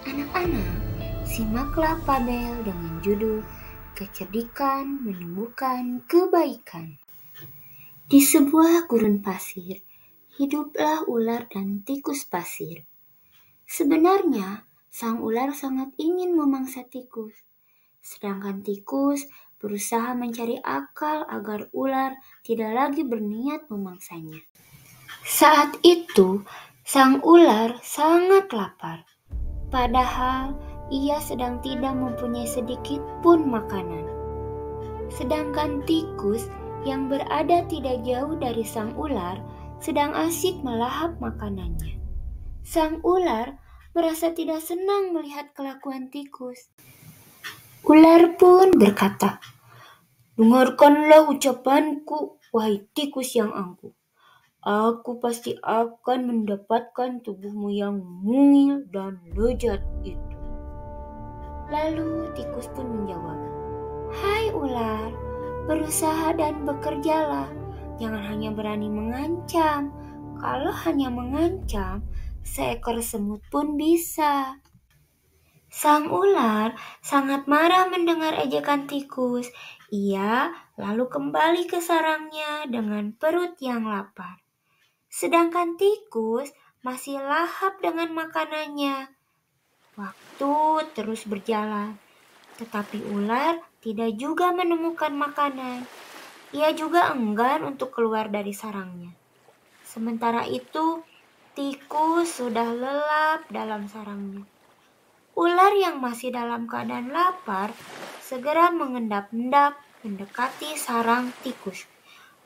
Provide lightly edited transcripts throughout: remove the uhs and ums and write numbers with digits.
Anak-anak, simaklah Fabel dengan judul Kecerdikan Menumbuhkan Kebaikan. Di sebuah gurun pasir, hiduplah ular dan tikus pasir. Sebenarnya, sang ular sangat ingin memangsa tikus, sedangkan tikus berusaha mencari akal agar ular tidak lagi berniat memangsanya. Saat itu, sang ular sangat lapar. Padahal ia sedang tidak mempunyai sedikit pun makanan. Sedangkan tikus yang berada tidak jauh dari sang ular sedang asyik melahap makanannya. Sang ular merasa tidak senang melihat kelakuan tikus. Ular pun berkata, "Dengarkanlah ucapanku, wahai tikus yang angkuh. Aku pasti akan mendapatkan tubuhmu yang mungil dan lezat itu." Lalu tikus pun menjawab, "Hai ular, berusaha dan bekerjalah. Jangan hanya berani mengancam. Kalau hanya mengancam, seekor semut pun bisa." Sang ular sangat marah mendengar ejekan tikus. Ia lalu kembali ke sarangnya dengan perut yang lapar. Sedangkan tikus masih lahap dengan makanannya. Waktu terus berjalan, tetapi ular tidak juga menemukan makanan. Ia juga enggan untuk keluar dari sarangnya. Sementara itu, tikus sudah lelap dalam sarangnya. Ular yang masih dalam keadaan lapar segera mengendap-endap mendekati sarang tikus.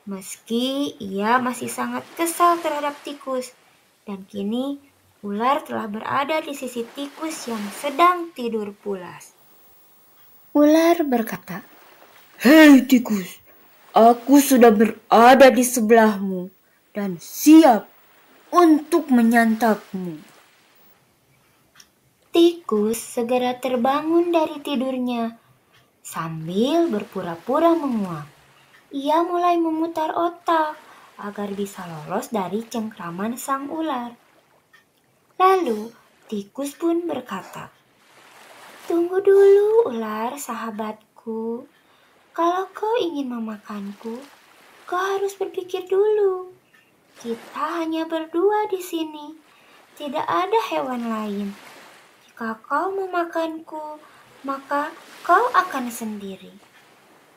Meski ia masih sangat kesal terhadap tikus, dan kini ular telah berada di sisi tikus yang sedang tidur pulas. Ular berkata, "Hei tikus, aku sudah berada di sebelahmu dan siap untuk menyantapmu." Tikus segera terbangun dari tidurnya sambil berpura-pura menguap. Ia mulai memutar otak agar bisa lolos dari cengkraman sang ular. Lalu tikus pun berkata, "Tunggu dulu ular sahabatku. Kalau kau ingin memakanku, kau harus berpikir dulu. Kita hanya berdua di sini, tidak ada hewan lain. Jika kau memakanku, maka kau akan sendiri.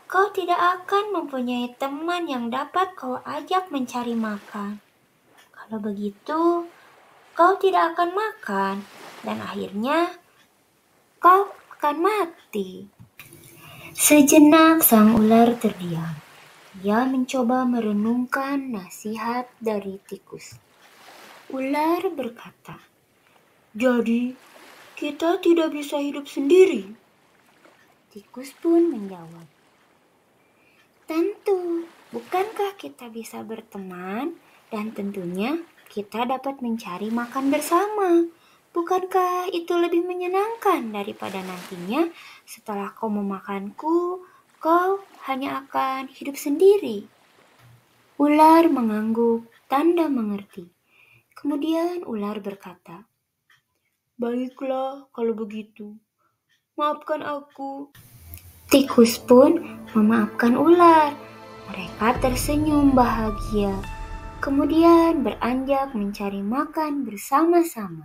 Kau tidak akan mempunyai teman yang dapat kau ajak mencari makan. Kalau begitu, kau tidak akan makan dan akhirnya kau akan mati." Sejenak sang ular terdiam. Ia mencoba merenungkan nasihat dari tikus. Ular berkata, "Jadi, kita tidak bisa hidup sendiri?" Tikus pun menjawab, "Tentu, bukankah kita bisa berteman dan tentunya kita dapat mencari makan bersama? Bukankah itu lebih menyenangkan daripada nantinya setelah kau memakanku, kau hanya akan hidup sendiri?" Ular mengangguk tanda mengerti. Kemudian ular berkata, "Baiklah kalau begitu. Maafkan aku." Tikus pun memaafkan ular. Mereka tersenyum bahagia, kemudian beranjak mencari makan bersama-sama.